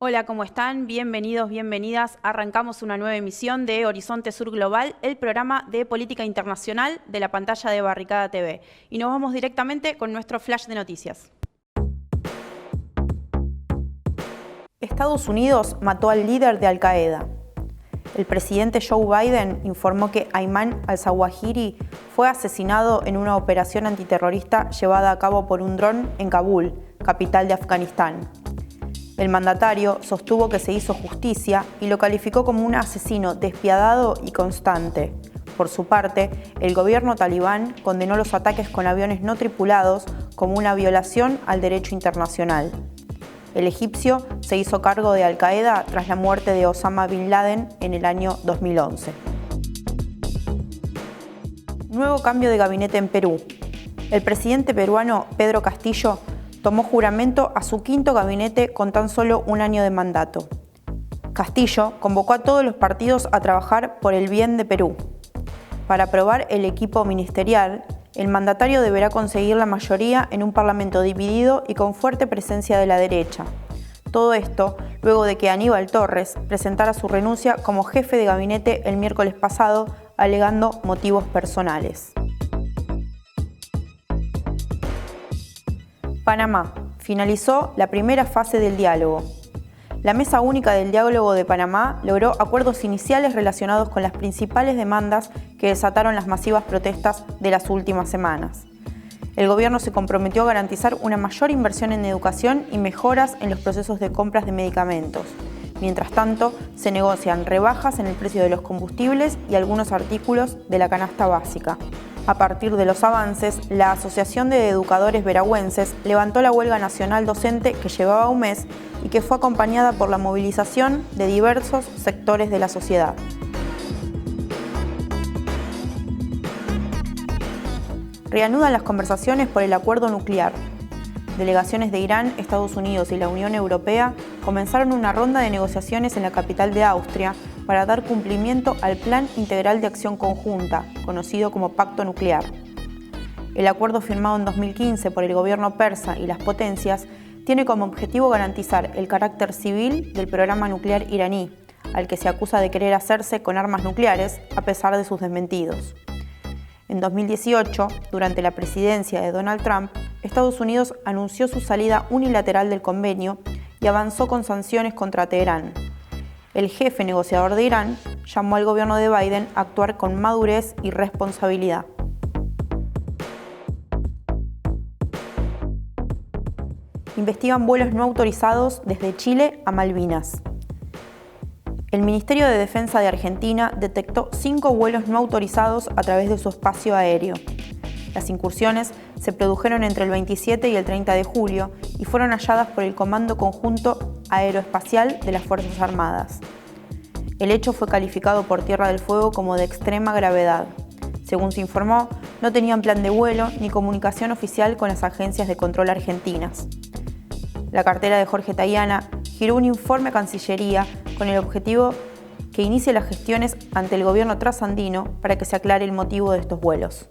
Hola, ¿cómo están? Bienvenidos, bienvenidas. Arrancamos una nueva emisión de Horizonte Sur Global, el programa de política internacional de la pantalla de Barricada TV. Y nos vamos directamente con nuestro flash de noticias. Estados Unidos mató al líder de Al-Qaeda. El presidente Joe Biden informó que Ayman al-Zawahiri fue asesinado en una operación antiterrorista llevada a cabo por un dron en Kabul, capital de Afganistán. El mandatario sostuvo que se hizo justicia y lo calificó como un asesino despiadado y constante. Por su parte, el gobierno talibán condenó los ataques con aviones no tripulados como una violación al derecho internacional. El egipcio se hizo cargo de Al-Qaeda tras la muerte de Osama Bin Laden en el año 2011. Nuevo cambio de gabinete en Perú. El presidente peruano Pedro Castillo tomó juramento a su quinto gabinete con tan solo un año de mandato. Castillo convocó a todos los partidos a trabajar por el bien de Perú. Para aprobar el equipo ministerial, el mandatario deberá conseguir la mayoría en un parlamento dividido y con fuerte presencia de la derecha. Todo esto luego de que Aníbal Torres presentara su renuncia como jefe de gabinete el miércoles pasado, alegando motivos personales. Panamá. Finalizó la primera fase del diálogo. La Mesa Única del Diálogo de Panamá logró acuerdos iniciales relacionados con las principales demandas que desataron las masivas protestas de las últimas semanas. El gobierno se comprometió a garantizar una mayor inversión en educación y mejoras en los procesos de compras de medicamentos. Mientras tanto, se negocian rebajas en el precio de los combustibles y algunos artículos de la canasta básica. A partir de los avances, la Asociación de Educadores Veragüenses levantó la huelga nacional docente que llevaba un mes y que fue acompañada por la movilización de diversos sectores de la sociedad. Reanudan las conversaciones por el acuerdo nuclear. Delegaciones de Irán, Estados Unidos y la Unión Europea comenzaron una ronda de negociaciones en la capital de Austria para dar cumplimiento al Plan Integral de Acción Conjunta, conocido como Pacto Nuclear. El acuerdo firmado en 2015 por el gobierno persa y las potencias tiene como objetivo garantizar el carácter civil del programa nuclear iraní, al que se acusa de querer hacerse con armas nucleares a pesar de sus desmentidos. En 2018, durante la presidencia de Donald Trump, Estados Unidos anunció su salida unilateral del convenio y avanzó con sanciones contra Teherán. El jefe negociador de Irán llamó al gobierno de Biden a actuar con madurez y responsabilidad. Investigan vuelos no autorizados desde Chile a Malvinas. El Ministerio de Defensa de Argentina detectó 5 vuelos no autorizados a través de su espacio aéreo. Las incursiones se produjeron entre el 27 y el 30 de julio y fueron halladas por el Comando Conjunto Aeroespacial de las Fuerzas Armadas. El hecho fue calificado por Tierra del Fuego como de extrema gravedad. Según se informó, no tenían plan de vuelo ni comunicación oficial con las agencias de control argentinas. La cartera de Jorge Tayana giró un informe a Cancillería con el objetivo que inicie las gestiones ante el gobierno trasandino para que se aclare el motivo de estos vuelos.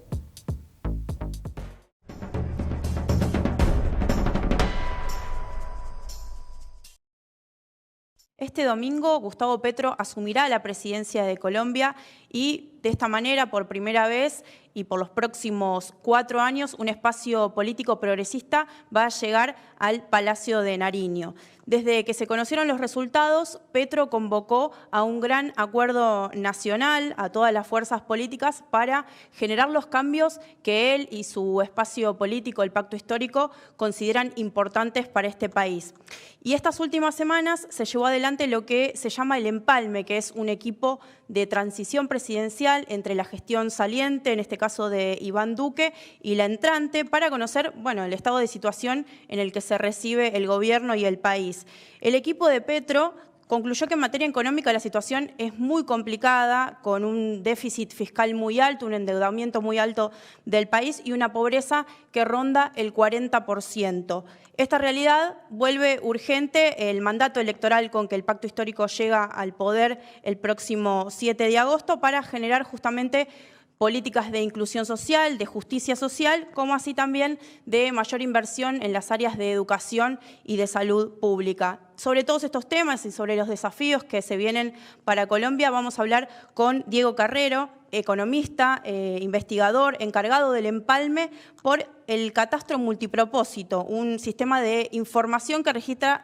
Este domingo, Gustavo Petro asumirá la presidencia de Colombia y de esta manera, por primera vez y por los próximos 4 años, un espacio político progresista va a llegar al Palacio de Nariño. Desde que se conocieron los resultados, Petro convocó a un gran acuerdo nacional, a todas las fuerzas políticas, para generar los cambios que él y su espacio político, el Pacto Histórico, consideran importantes para este país. Y estas últimas semanas se llevó adelante lo que se llama el empalme, que es un equipo de transición presidencial entre la gestión saliente, en este caso de Iván Duque, y la entrante, para conocer, el estado de situación en el que se recibe el gobierno y el país. El equipo de Petro concluyó que en materia económica la situación es muy complicada, con un déficit fiscal muy alto, un endeudamiento muy alto del país y una pobreza que ronda el 40%. Esta realidad vuelve urgente el mandato electoral con que el Pacto Histórico llega al poder el próximo 7 de agosto para generar justamente políticas de inclusión social, de justicia social, como así también de mayor inversión en las áreas de educación y de salud pública. Sobre todos estos temas y sobre los desafíos que se vienen para Colombia vamos a hablar con Diego Carrero, economista, investigador, encargado del empalme por el Catastro Multipropósito, un sistema de información que registra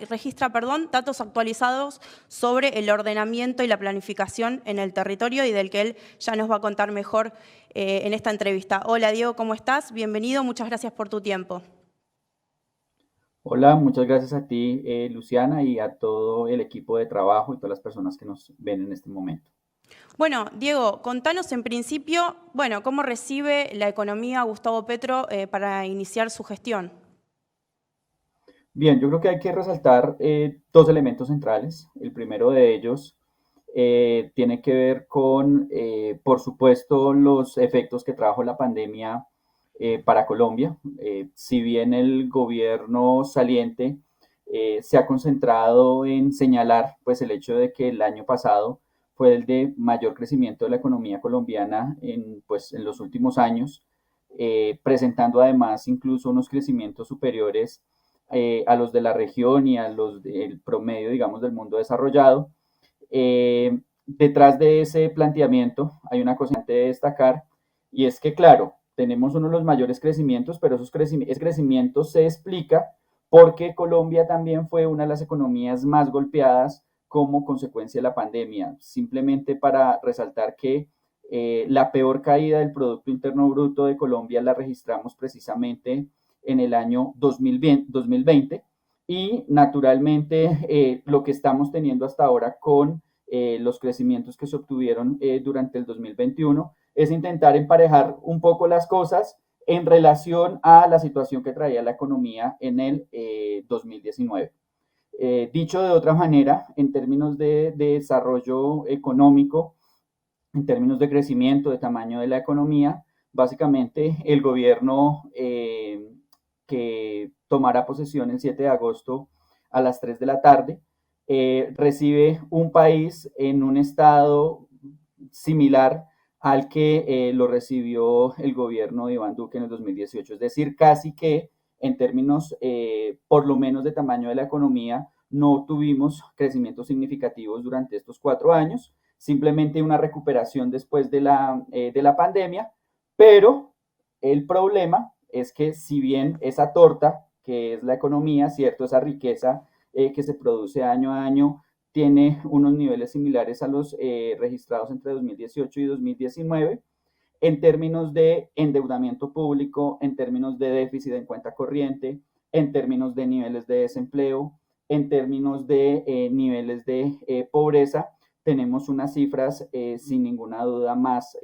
datos actualizados sobre el ordenamiento y la planificación en el territorio y del que él ya nos va a contar mejor en esta entrevista. Hola Diego, ¿cómo estás? Bienvenido, muchas gracias por tu tiempo. Hola, muchas gracias a ti, Luciana, y a todo el equipo de trabajo y todas las personas que nos ven en este momento. Bueno, Diego, contanos en principio, ¿cómo recibe la economía Gustavo Petro para iniciar su gestión? Bien, yo creo que hay que resaltar dos elementos centrales. El primero de ellos tiene que ver con, por supuesto, los efectos que trajo la pandemia para Colombia. Si bien el gobierno saliente se ha concentrado en señalar pues, el hecho de que el año pasado fue el de mayor crecimiento de la economía colombiana en los últimos años, presentando además incluso unos crecimientos superiores a los de la región y a los del promedio, digamos, del mundo desarrollado. Detrás de ese planteamiento hay una cosa que destacar, y es que, claro, tenemos uno de los mayores crecimientos, pero ese crecimiento se explica porque Colombia también fue una de las economías más golpeadas como consecuencia de la pandemia. Simplemente para resaltar que la peor caída del Producto Interno Bruto de Colombia la registramos precisamente en el año 2020 y naturalmente lo que estamos teniendo hasta ahora con los crecimientos que se obtuvieron durante el 2021 es intentar emparejar un poco las cosas en relación a la situación que traía la economía en el 2019. Dicho de otra manera, en términos de desarrollo económico, en términos de crecimiento, de tamaño de la economía, básicamente el gobierno que tomará posesión el 7 de agosto a las 3 de la tarde, recibe un país en un estado similar al que lo recibió el gobierno de Iván Duque en el 2018. Es decir, casi que en términos por lo menos de tamaño de la economía, no tuvimos crecimientos significativos durante estos 4 años, simplemente una recuperación después de la pandemia, pero el problema es que si bien esa torta, que es la economía, ¿cierto? Esa riqueza que se produce año a año, tiene unos niveles similares a los registrados entre 2018 y 2019, en términos de endeudamiento público, en términos de déficit en cuenta corriente, en términos de niveles de desempleo, en términos de niveles de pobreza, tenemos unas cifras sin ninguna duda más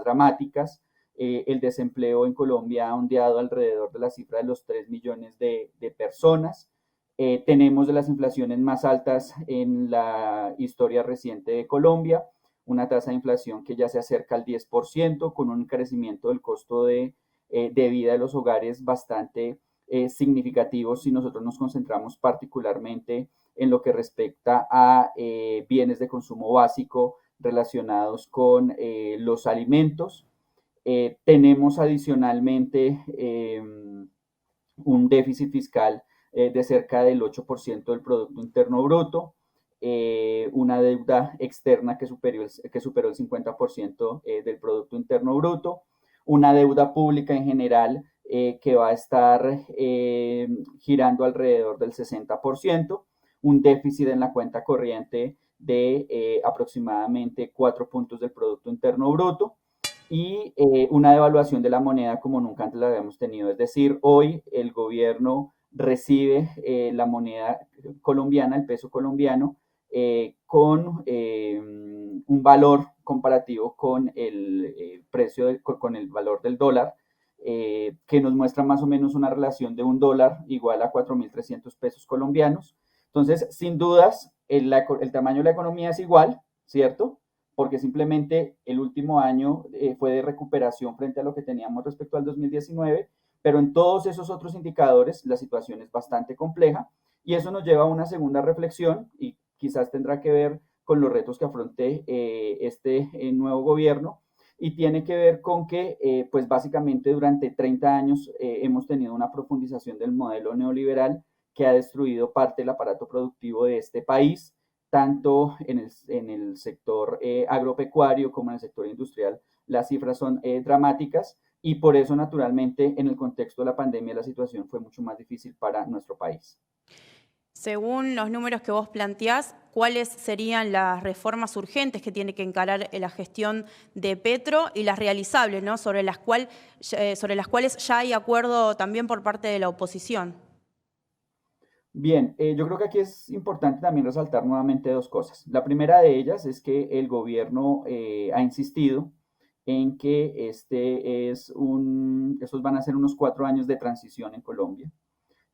dramáticas. El desempleo en Colombia ha ondeado alrededor de la cifra de los 3 millones de personas. Tenemos de las inflaciones más altas en la historia reciente de Colombia, una tasa de inflación que ya se acerca al 10%, con un crecimiento del costo de vida de los hogares bastante significativo si nosotros nos concentramos particularmente en lo que respecta a bienes de consumo básico relacionados con los alimentos. Tenemos adicionalmente un déficit fiscal de cerca del 8% del Producto Interno Bruto, una deuda externa que superó el 50% del Producto Interno Bruto, una deuda pública en general que va a estar girando alrededor del 60%, un déficit en la cuenta corriente de aproximadamente 4 puntos del Producto Interno Bruto y una devaluación de la moneda como nunca antes la habíamos tenido. Es decir, hoy el gobierno recibe la moneda colombiana, el peso colombiano, con un valor comparativo con el precio, con el valor del dólar, que nos muestra más o menos una relación de un dólar igual a 4.300 pesos colombianos. Entonces, sin dudas, el tamaño de la economía es igual, ¿cierto? Porque simplemente el último año fue de recuperación frente a lo que teníamos respecto al 2019, pero en todos esos otros indicadores la situación es bastante compleja y eso nos lleva a una segunda reflexión y quizás tendrá que ver con los retos que afronte este nuevo gobierno, y tiene que ver con que, pues básicamente durante 30 años hemos tenido una profundización del modelo neoliberal que ha destruido parte del aparato productivo de este país, tanto en el sector agropecuario como en el sector industrial. Las cifras son dramáticas y por eso, naturalmente, en el contexto de la pandemia, la situación fue mucho más difícil para nuestro país. Según los números que vos planteás, ¿cuáles serían las reformas urgentes que tiene que encarar la gestión de Petro y las realizables, ¿no? sobre las cuales ya hay acuerdo también por parte de la oposición? Bien, yo creo que aquí es importante también resaltar nuevamente dos cosas. La primera de ellas es que el gobierno ha insistido en que estos van a ser unos 4 años de transición en Colombia.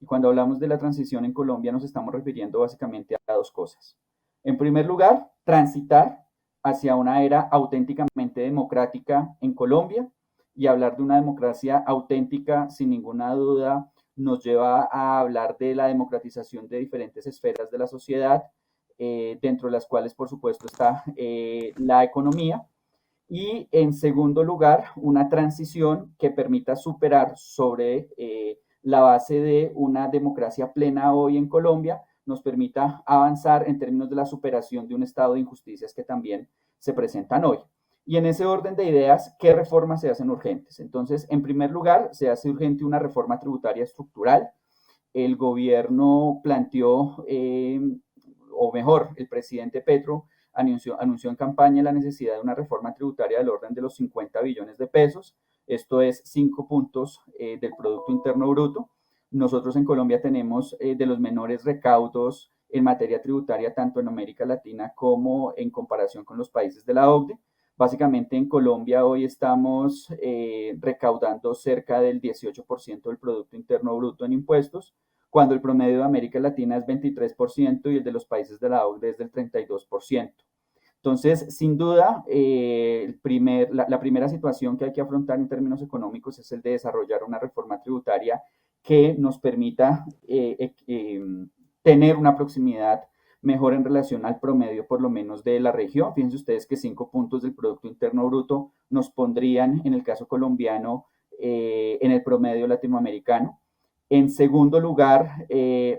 Y cuando hablamos de la transición en Colombia nos estamos refiriendo básicamente a dos cosas. En primer lugar, transitar hacia una era auténticamente democrática en Colombia, y hablar de una democracia auténtica, sin ninguna duda, nos lleva a hablar de la democratización de diferentes esferas de la sociedad, dentro de las cuales, por supuesto, está la economía. Y en segundo lugar, una transición que permita superar sobre la base de una democracia plena hoy en Colombia, nos permita avanzar en términos de la superación de un estado de injusticias que también se presentan hoy. Y en ese orden de ideas, ¿qué reformas se hacen urgentes? Entonces, en primer lugar, se hace urgente una reforma tributaria estructural. El gobierno planteó, o mejor, el presidente Petro anunció en campaña la necesidad de una reforma tributaria del orden de los 50 billones de pesos. Esto es 5 puntos del Producto Interno Bruto. Nosotros en Colombia tenemos de los menores recaudos en materia tributaria, tanto en América Latina como en comparación con los países de la OCDE. Básicamente en Colombia hoy estamos recaudando cerca del 18% del Producto Interno Bruto en impuestos, cuando el promedio de América Latina es 23% y el de los países de la OCDE es del 32%. Entonces, sin duda, la primera situación que hay que afrontar en términos económicos es el de desarrollar una reforma tributaria que nos permita tener una proximidad mejor en relación al promedio, por lo menos, de la región. Fíjense ustedes que 5 puntos del Producto Interno Bruto nos pondrían, en el caso colombiano, en el promedio latinoamericano. En segundo lugar,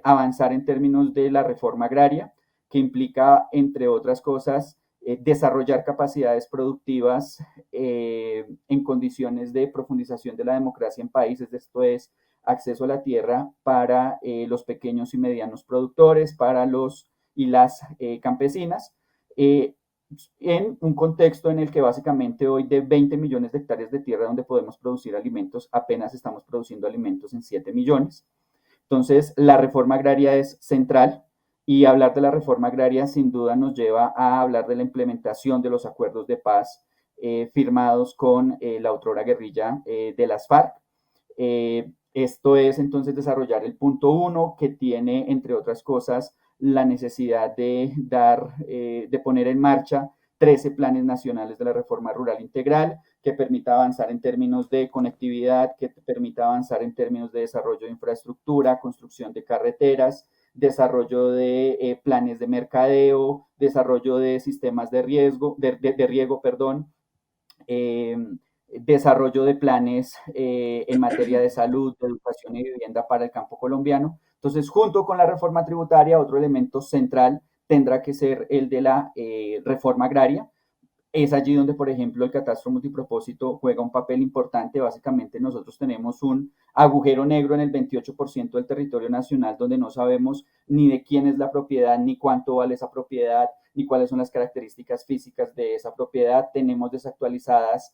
avanzar en términos de la reforma agraria, que implica, entre otras cosas, desarrollar capacidades productivas en condiciones de profundización de la democracia en países. Esto es acceso a la tierra para los pequeños y medianos productores, para los y las campesinas, en un contexto en el que básicamente hoy de 20 millones de hectáreas de tierra donde podemos producir alimentos, apenas estamos produciendo alimentos en 7 millones. Entonces, la reforma agraria es central, y hablar de la reforma agraria sin duda nos lleva a hablar de la implementación de los acuerdos de paz firmados con la otrora guerrilla de las FARC. Esto es entonces desarrollar el punto 1, que tiene, entre otras cosas, la necesidad de poner en marcha 13 planes nacionales de la reforma rural integral, que permita avanzar en términos de conectividad, que permita avanzar en términos de desarrollo de infraestructura, construcción de carreteras, desarrollo de planes de mercadeo, desarrollo de sistemas de riego, desarrollo de planes en materia de salud, de educación y vivienda para el campo colombiano. Entonces, junto con la reforma tributaria, otro elemento central tendrá que ser el de la reforma agraria. Es allí donde, por ejemplo, el catastro multipropósito juega un papel importante. Básicamente, nosotros tenemos un agujero negro en el 28% del territorio nacional, donde no sabemos ni de quién es la propiedad, ni cuánto vale esa propiedad, ni cuáles son las características físicas de esa propiedad. Tenemos desactualizadas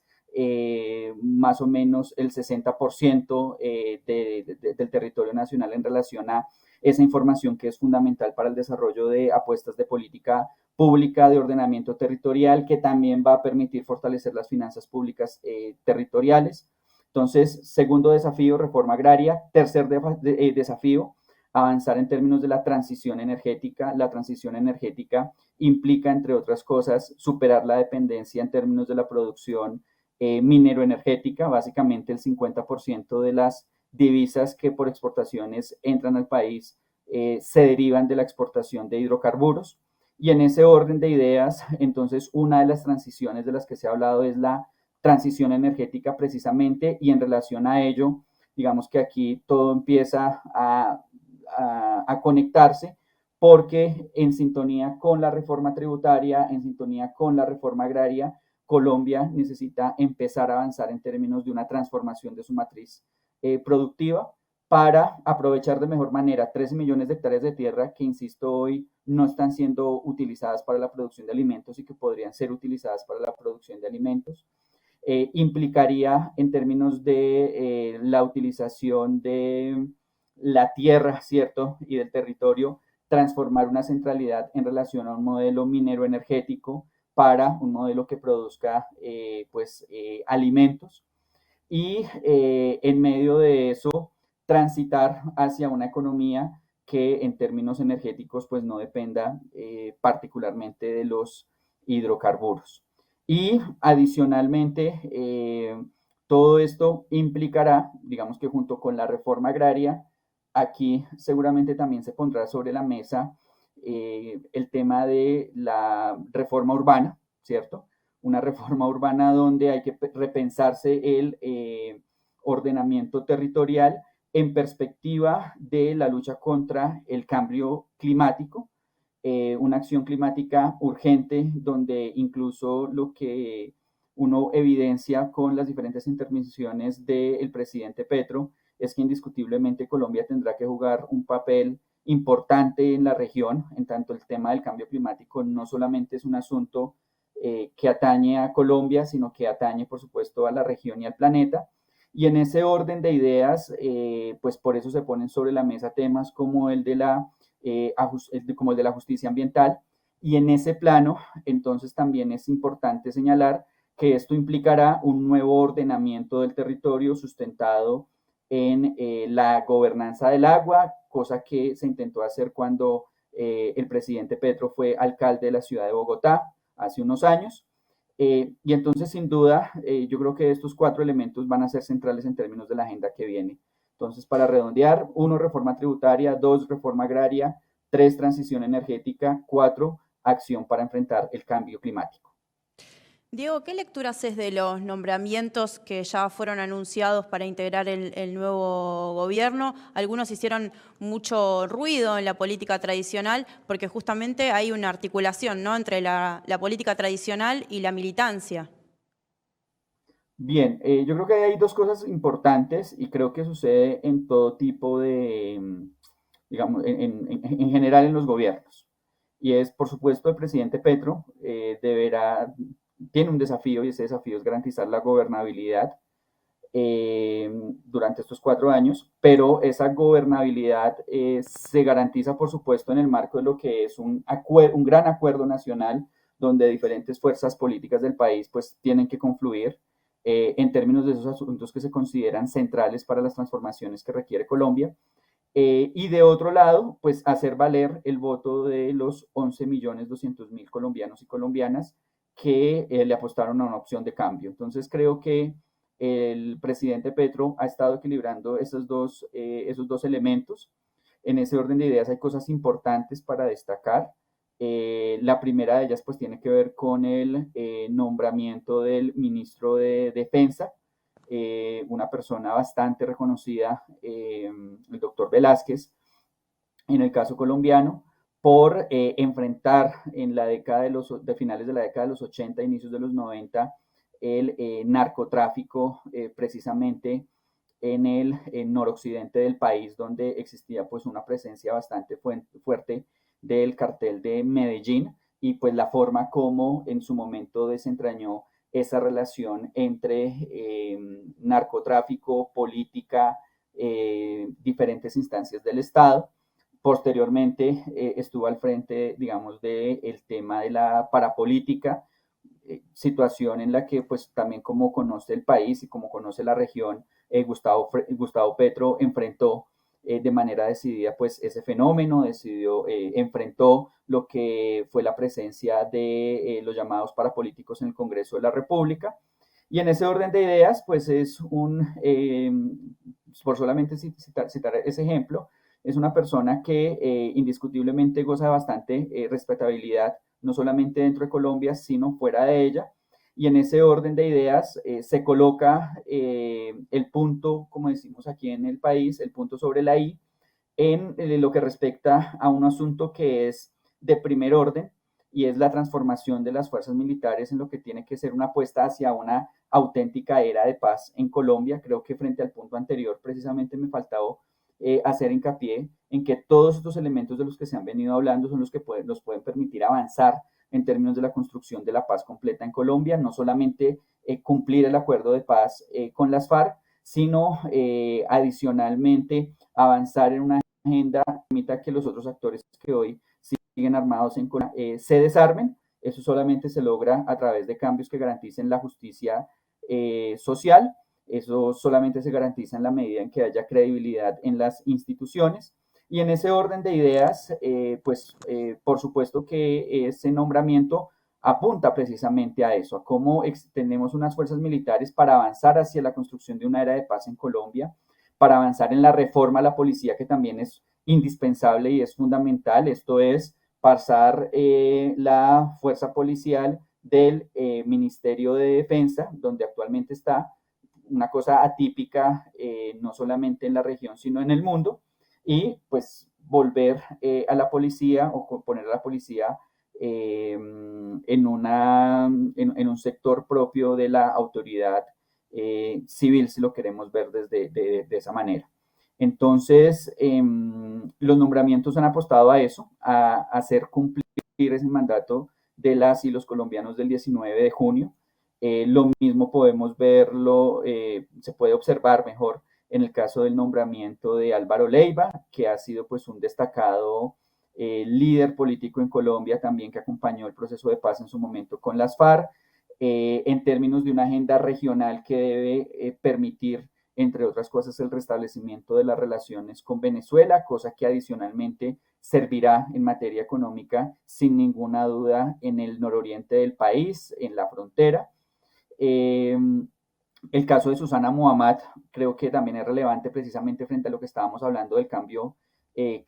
más o menos el 60% del territorio nacional en relación a esa información que es fundamental para el desarrollo de apuestas de política pública de ordenamiento territorial, que también va a permitir fortalecer las finanzas públicas territoriales. Entonces, segundo desafío, reforma agraria. Tercer desafío, avanzar en términos de la transición energética. La transición energética implica, entre otras cosas, superar la dependencia en términos de la producción minero-energética. Básicamente el 50% de las divisas que por exportaciones entran al país se derivan de la exportación de hidrocarburos. Y en ese orden de ideas, entonces, una de las transiciones de las que se ha hablado es la transición energética precisamente, y en relación a ello, digamos que aquí todo empieza a conectarse, porque en sintonía con la reforma tributaria, en sintonía con la reforma agraria, Colombia necesita empezar a avanzar en términos de una transformación de su matriz productiva para aprovechar de mejor manera 13 millones de hectáreas de tierra que, insisto, hoy no están siendo utilizadas para la producción de alimentos y que podrían ser utilizadas para la producción de alimentos. Implicaría en términos de la utilización de la tierra, ¿cierto? Y del territorio, transformar una centralidad en relación a un modelo minero energético para un modelo que produzca alimentos, y en medio de eso transitar hacia una economía que en términos energéticos pues no dependa particularmente de los hidrocarburos. Y adicionalmente, todo esto implicará, digamos que junto con la reforma agraria, aquí seguramente también se pondrá sobre la mesa el tema de la reforma urbana, ¿cierto? Una reforma urbana donde hay que repensarse el ordenamiento territorial en perspectiva de la lucha contra el cambio climático, una acción climática urgente donde incluso lo que uno evidencia con las diferentes intervenciones del presidente Petro es que indiscutiblemente Colombia tendrá que jugar un papel importante en la región, en tanto el tema del cambio climático no solamente es un asunto que atañe a Colombia, sino que atañe, por supuesto, a la región y al planeta. Y en ese orden de ideas, pues por eso se ponen sobre la mesa temas como como el de la justicia ambiental. Y en ese plano, entonces también es importante señalar que esto implicará un nuevo ordenamiento del territorio sustentado en la gobernanza del agua, cosa que se intentó hacer cuando el presidente Petro fue alcalde de la ciudad de Bogotá hace unos años. Y entonces, sin duda, yo creo que estos 4 elementos van a ser centrales en términos de la agenda que viene. Entonces, para redondear, 1, reforma tributaria; 2, reforma agraria; 3, transición energética; 4, acción para enfrentar el cambio climático. Diego, ¿qué lectura haces de los nombramientos que ya fueron anunciados para integrar el nuevo gobierno? Algunos hicieron mucho ruido en la política tradicional porque justamente hay una articulación, ¿no?, entre la política tradicional y la militancia. Bien, yo creo que hay 2 cosas importantes y creo que sucede en todo tipo de, digamos, en general en los gobiernos. Y es, por supuesto, el presidente Petro tiene un desafío, y ese desafío es garantizar la gobernabilidad durante estos 4 años, pero esa gobernabilidad se garantiza, por supuesto, en el marco de lo que es un gran acuerdo nacional, donde diferentes fuerzas políticas del país pues tienen que confluir en términos de esos asuntos que se consideran centrales para las transformaciones que requiere Colombia. Y de otro lado, pues hacer valer el voto de los 11.200.000 colombianos y colombianas que le apostaron a una opción de cambio. Entonces creo que el presidente Petro ha estado equilibrando esos dos elementos. En ese orden de ideas hay cosas importantes para destacar. La primera de ellas pues tiene que ver con el nombramiento del ministro de Defensa, una persona bastante reconocida, el doctor Velázquez, en el caso colombiano, por enfrentar en la década de finales de la década de los 80, inicios de los 90, el narcotráfico precisamente en el noroccidente del país, donde existía pues una presencia bastante fuerte del cartel de Medellín, y pues la forma como en su momento desentrañó esa relación entre narcotráfico, política, diferentes instancias del Estado. Posteriormente estuvo al frente, digamos, del tema de la parapolítica, situación en la que pues también, como conoce el país y como conoce la región, Gustavo Petro enfrentó de manera decidida pues ese fenómeno, enfrentó lo que fue la presencia de los llamados parapolíticos en el Congreso de la República. Y en ese orden de ideas, pues por solamente citar ese ejemplo, es una persona que indiscutiblemente goza de bastante respetabilidad, no solamente dentro de Colombia, sino fuera de ella. y en ese orden de ideas se coloca el punto, como decimos aquí en el país, el punto sobre la I, en lo que respecta a un asunto que es de primer orden y es la transformación de las fuerzas militares en lo que tiene que ser una apuesta hacia una auténtica era de paz en Colombia. Creo que frente al punto anterior precisamente me faltaba hacer hincapié en que todos estos elementos de los que se han venido hablando son los que nos pueden permitir avanzar en términos de la construcción de la paz completa en Colombia, no solamente cumplir el acuerdo de paz con las FARC, sino adicionalmente avanzar en una agenda que permita que los otros actores que hoy siguen armados en Colombia se desarmen. Eso solamente se logra a través de cambios que garanticen la justicia social. Eso solamente se garantiza en la medida en que haya credibilidad en las instituciones. Y en ese orden de ideas, por supuesto que ese nombramiento apunta precisamente a eso, a cómo tenemos unas fuerzas militares para avanzar hacia la construcción de una era de paz en Colombia, para avanzar en la reforma a la policía, que también es indispensable y es fundamental. Esto es pasar la fuerza policial del Ministerio de Defensa, donde actualmente está, una cosa atípica, no solamente en la región, sino en el mundo, y pues volver a la policía o poner a la policía en un sector propio de la autoridad civil, si lo queremos ver de esa manera. Entonces, los nombramientos han apostado a eso, a hacer cumplir ese mandato de las y los colombianos del 19 de junio. Lo mismo podemos verlo, se puede observar mejor en el caso del nombramiento de Álvaro Leiva, que ha sido pues un destacado líder político en Colombia, también que acompañó el proceso de paz en su momento con las FARC, en términos de una agenda regional que debe permitir, entre otras cosas, el restablecimiento de las relaciones con Venezuela, cosa que adicionalmente servirá en materia económica, sin ninguna duda, en el nororiente del país, en la frontera. El caso de Susana Muhammad creo que también es relevante precisamente frente a lo que estábamos hablando del cambio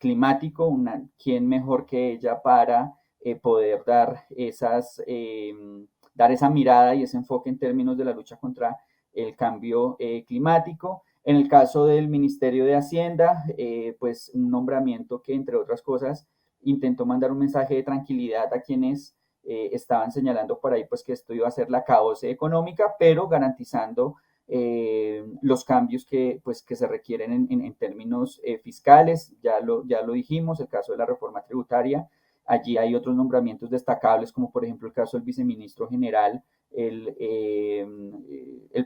climático. ¿Quién mejor que ella para poder dar dar esa mirada y ese enfoque en términos de la lucha contra el cambio climático? En el caso del Ministerio de Hacienda, pues un nombramiento que, entre otras cosas, intentó mandar un mensaje de tranquilidad a quienes estaban señalando por ahí pues que esto iba a ser la caos económica, pero garantizando los cambios que se requieren en términos fiscales. Ya lo dijimos, el caso de la reforma tributaria. Allí hay otros nombramientos destacables, como por ejemplo el caso del viceministro general, el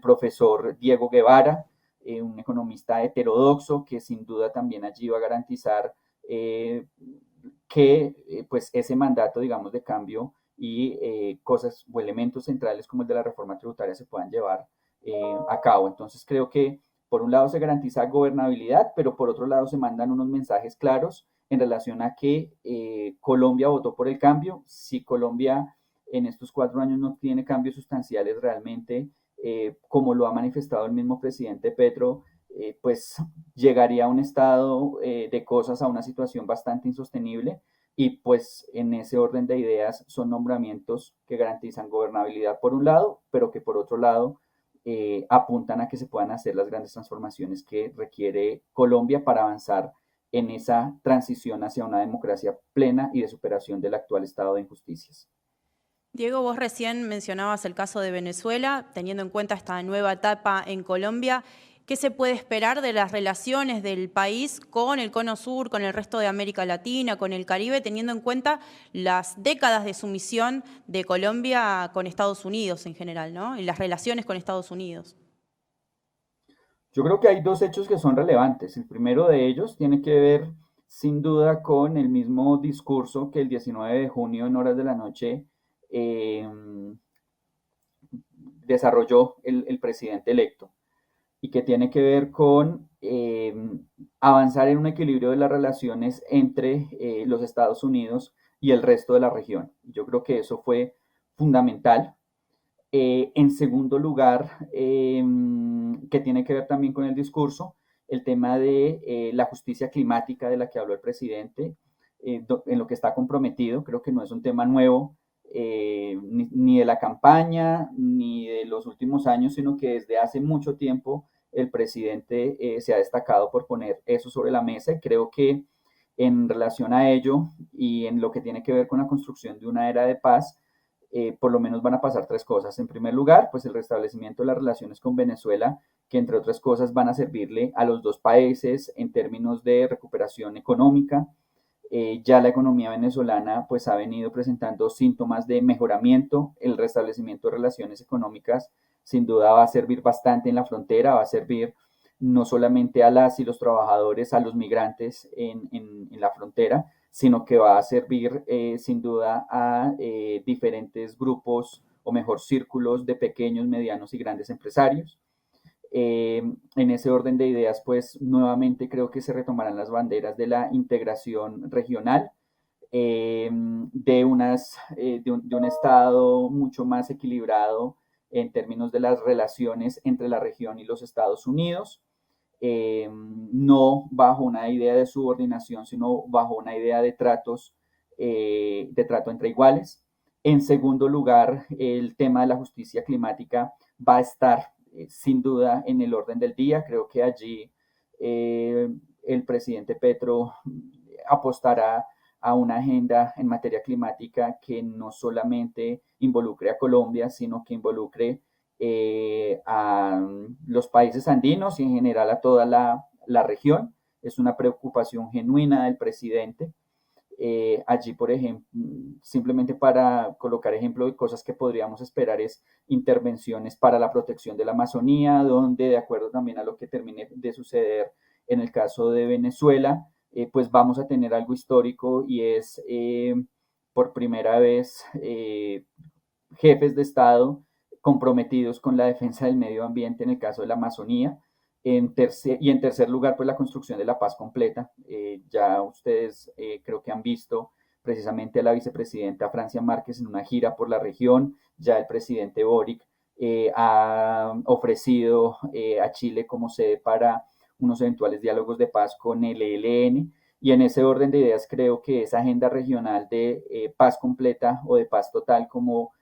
profesor Diego Guevara, un economista heterodoxo que sin duda también allí va a garantizar que pues ese mandato, digamos, de cambio y cosas o elementos centrales como el de la reforma tributaria se puedan llevar a cabo. Entonces creo que por un lado se garantiza gobernabilidad, pero por otro lado se mandan unos mensajes claros en relación a que Colombia votó por el cambio. Si Colombia en estos 4 años no tiene cambios sustanciales realmente, como lo ha manifestado el mismo presidente Petro, pues llegaría a un estado de cosas, a una situación bastante insostenible, y pues en ese orden de ideas son nombramientos que garantizan gobernabilidad por un lado, pero que por otro lado apuntan a que se puedan hacer las grandes transformaciones que requiere Colombia para avanzar en esa transición hacia una democracia plena y de superación del actual estado de injusticias. Diego, vos recién mencionabas el caso de Venezuela, teniendo en cuenta esta nueva etapa en Colombia. ¿Qué se puede esperar de las relaciones del país con el Cono Sur, con el resto de América Latina, con el Caribe, teniendo en cuenta las décadas de sumisión de Colombia con Estados Unidos en general, ¿no? Y las relaciones con Estados Unidos? Yo creo que hay 2 hechos que son relevantes. El primero de ellos tiene que ver sin duda con el mismo discurso que el 19 de junio en horas de la noche eh, desarrolló el presidente electo, y que tiene que ver con avanzar en un equilibrio de las relaciones entre los Estados Unidos y el resto de la región. Yo creo que eso fue fundamental. En segundo lugar, que tiene que ver también con el discurso, el tema de la justicia climática de la que habló el presidente, en lo que está comprometido. Creo que no es un tema nuevo ni de la campaña ni de los últimos años, sino que desde hace mucho tiempo el presidente se ha destacado por poner eso sobre la mesa, y creo que en relación a ello y en lo que tiene que ver con la construcción de una era de paz, por lo menos van a pasar tres cosas. En primer lugar, pues el restablecimiento de las relaciones con Venezuela, que entre otras cosas van a servirle a los dos países en términos de recuperación económica. Ya la economía venezolana pues ha venido presentando síntomas de mejoramiento. El restablecimiento de relaciones económicas sin duda va a servir bastante en la frontera, va a servir no solamente a las y los trabajadores, a los migrantes en la frontera, sino que va a servir sin duda a diferentes grupos o mejor círculos de pequeños, medianos y grandes empresarios. En ese orden de ideas, pues nuevamente creo que se retomarán las banderas de la integración regional, de un Estado mucho más equilibrado en términos de las relaciones entre la región y los Estados Unidos, no bajo una idea de subordinación, sino bajo una idea de trato entre iguales. En segundo lugar, el tema de la justicia climática va a estar sin duda en el orden del día. Creo que allí el presidente Petro apostará a una agenda en materia climática que no solamente involucre a Colombia, sino que involucre a los países andinos y en general a toda la región. Es una preocupación genuina del presidente. Allí, por ejemplo, simplemente para colocar ejemplo de cosas que podríamos esperar, es intervenciones para la protección de la Amazonía, donde de acuerdo también a lo que termine de suceder en el caso de Venezuela, pues vamos a tener algo histórico, y es por primera vez jefes de Estado comprometidos con la defensa del medio ambiente en el caso de la Amazonía. En tercer lugar, pues la construcción de la paz completa. Ya ustedes creo que han visto precisamente a la vicepresidenta Francia Márquez en una gira por la región. Ya el presidente Boric ha ofrecido a Chile como sede para unos eventuales diálogos de paz con el ELN. Y en ese orden de ideas creo que esa agenda regional de paz completa o de paz total, como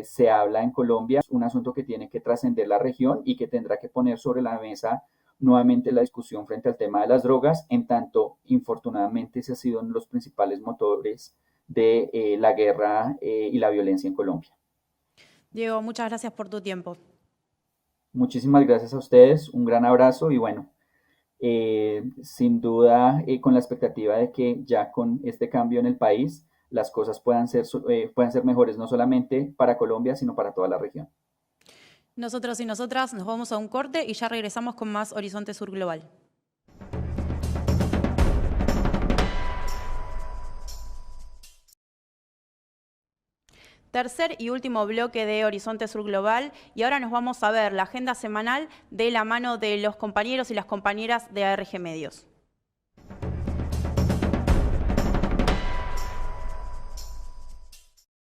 se habla en Colombia, es un asunto que tiene que trascender la región y que tendrá que poner sobre la mesa nuevamente la discusión frente al tema de las drogas, en tanto, infortunadamente, ese ha sido uno de los principales motores de la guerra y la violencia en Colombia. Diego, muchas gracias por tu tiempo. Muchísimas gracias a ustedes, un gran abrazo y bueno, sin duda con la expectativa de que ya con este cambio en el país las cosas puedan ser mejores, no solamente para Colombia, sino para toda la región. Nosotros y nosotras nos vamos a un corte y ya regresamos con más Horizonte Sur Global. Tercer y último bloque de Horizonte Sur Global, y ahora nos vamos a ver la agenda semanal de la mano de los compañeros y las compañeras de ARG Medios.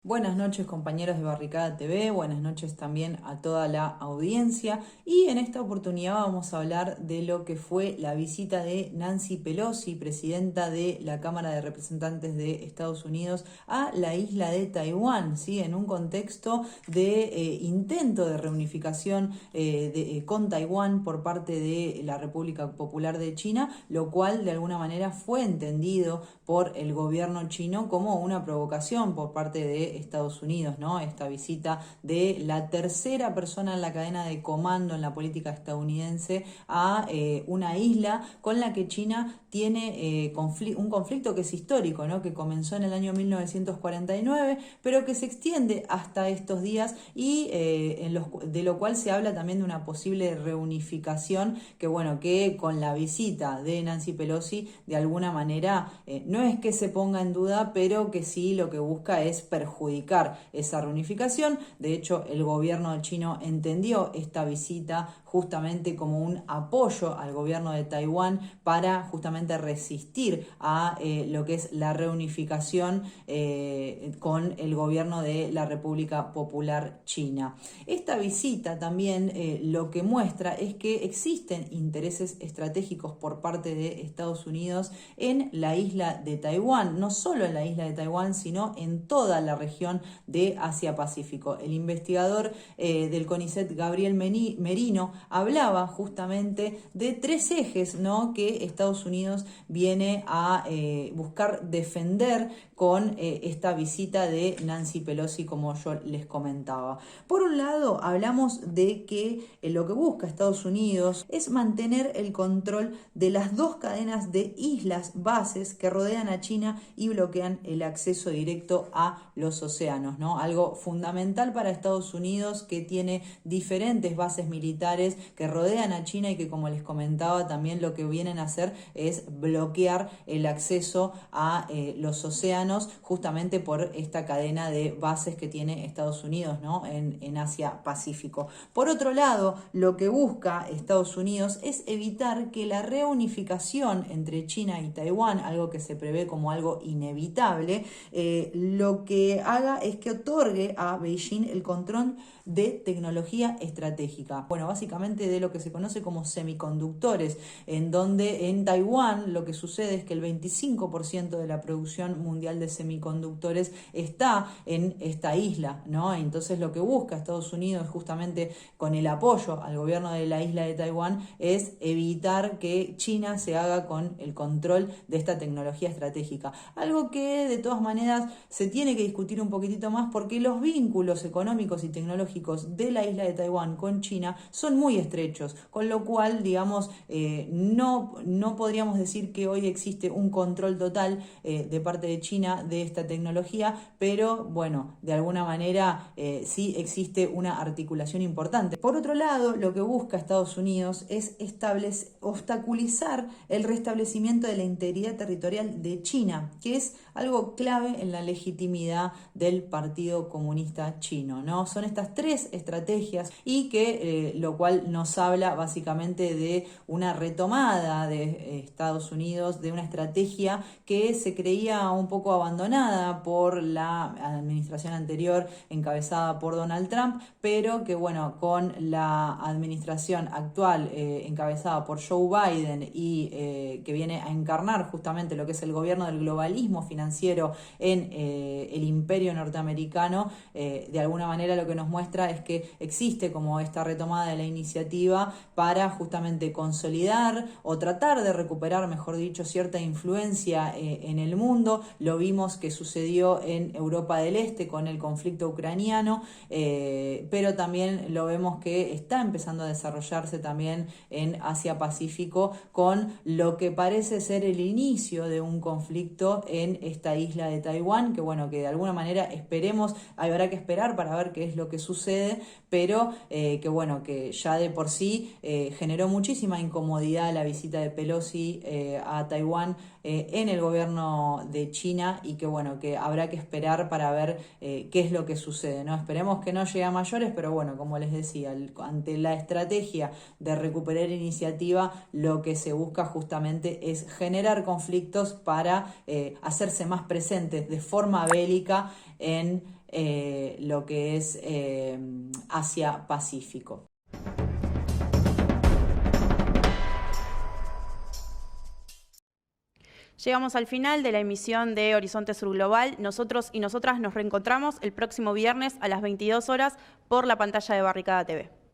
Buenas noches, compañeros de Barricada TV, buenas noches también a toda la audiencia, y en esta oportunidad vamos a hablar de lo que fue la visita de Nancy Pelosi, presidenta de la Cámara de Representantes de Estados Unidos, a la isla de Taiwán, ¿sí? En un contexto de intento de reunificación con Taiwán por parte de la República Popular de China, lo cual de alguna manera fue entendido por el gobierno chino como una provocación por parte de Estados Unidos, ¿no? Esta visita de la tercera persona en la cadena de comando en la política estadounidense a una isla con la que China tiene un conflicto que es histórico, ¿no? Que comenzó en el año 1949, pero que se extiende hasta estos días y de lo cual se habla también de una posible reunificación que, bueno, que con la visita de Nancy Pelosi de alguna manera no es que se ponga en duda, pero que sí lo que busca es perjudicar esa reunificación. De hecho, el gobierno chino entendió esta visita justamente como un apoyo al gobierno de Taiwán para justamente resistir a lo que es la reunificación con el gobierno de la República Popular China. Esta visita también lo que muestra es que existen intereses estratégicos por parte de Estados Unidos en la isla de Taiwán, no solo en la isla de Taiwán, sino en toda la región región de Asia-Pacífico. El investigador del CONICET, Gabriel Merino, hablaba justamente de 3 ejes, ¿no?, que Estados Unidos viene a buscar defender con esta visita de Nancy Pelosi, como yo les comentaba. Por un lado, hablamos de que lo que busca Estados Unidos es mantener el control de las 2 cadenas de islas bases que rodean a China y bloquean el acceso directo a los océanos, ¿no? Algo fundamental para Estados Unidos, que tiene diferentes bases militares que rodean a China y que, como les comentaba, también lo que vienen a hacer es bloquear el acceso a los océanos, justamente por esta cadena de bases que tiene Estados Unidos, ¿no?, en Asia-Pacífico. Por otro lado, lo que busca Estados Unidos es evitar que la reunificación entre China y Taiwán, algo que se prevé como algo inevitable, lo que haga es que otorgue a Beijing el control de tecnología estratégica. Bueno, básicamente de lo que se conoce como semiconductores, en donde en Taiwán lo que sucede es que el 25% de la producción mundial de semiconductores está en esta isla, ¿no? Entonces lo que busca Estados Unidos, justamente con el apoyo al gobierno de la isla de Taiwán, es evitar que China se haga con el control de esta tecnología estratégica. Algo que de todas maneras se tiene que discutir un poquitito más, porque los vínculos económicos y tecnológicos de la isla de Taiwán con China son muy estrechos, con lo cual, digamos, no podríamos decir que hoy existe un control total de parte de China de esta tecnología, pero bueno, de alguna manera sí existe una articulación importante. Por otro lado, lo que busca Estados Unidos es obstaculizar el restablecimiento de la integridad territorial de China, que es algo clave en la legitimidad del Partido Comunista Chino, ¿no? Son estas 3 estrategias, y que lo cual nos habla básicamente de una retomada de Estados Unidos, de una estrategia que se creía un poco abandonada por la administración anterior encabezada por Donald Trump, pero que bueno, con la administración actual encabezada por Joe Biden y que viene a encarnar justamente lo que es el gobierno del globalismo financiero en el imperio norteamericano, de alguna manera lo que nos muestra es que existe como esta retomada de la iniciativa para justamente consolidar o tratar de recuperar, mejor dicho, cierta influencia en el mundo. Lo vimos que sucedió en Europa del Este con el conflicto ucraniano, pero también lo vemos que está empezando a desarrollarse también en Asia-Pacífico, con lo que parece ser el inicio de un conflicto en esta isla de Taiwán, que bueno, que de alguna manera esperemos, habrá que esperar para ver qué es lo que sucede, pero que bueno, que ya de por sí generó muchísima incomodidad la visita de Pelosi a Taiwán en el gobierno de China, y que bueno, que habrá que esperar para ver qué es lo que sucede, ¿no? Esperemos que no llegue a mayores, pero bueno, como les decía, ante la estrategia de recuperar iniciativa, lo que se busca justamente es generar conflictos para hacerse más presentes de forma bélica en lo que es Asia-Pacífico. Llegamos al final de la emisión de Horizonte Sur Global. Nosotros y nosotras nos reencontramos el próximo viernes a las 22 horas por la pantalla de Barricada TV.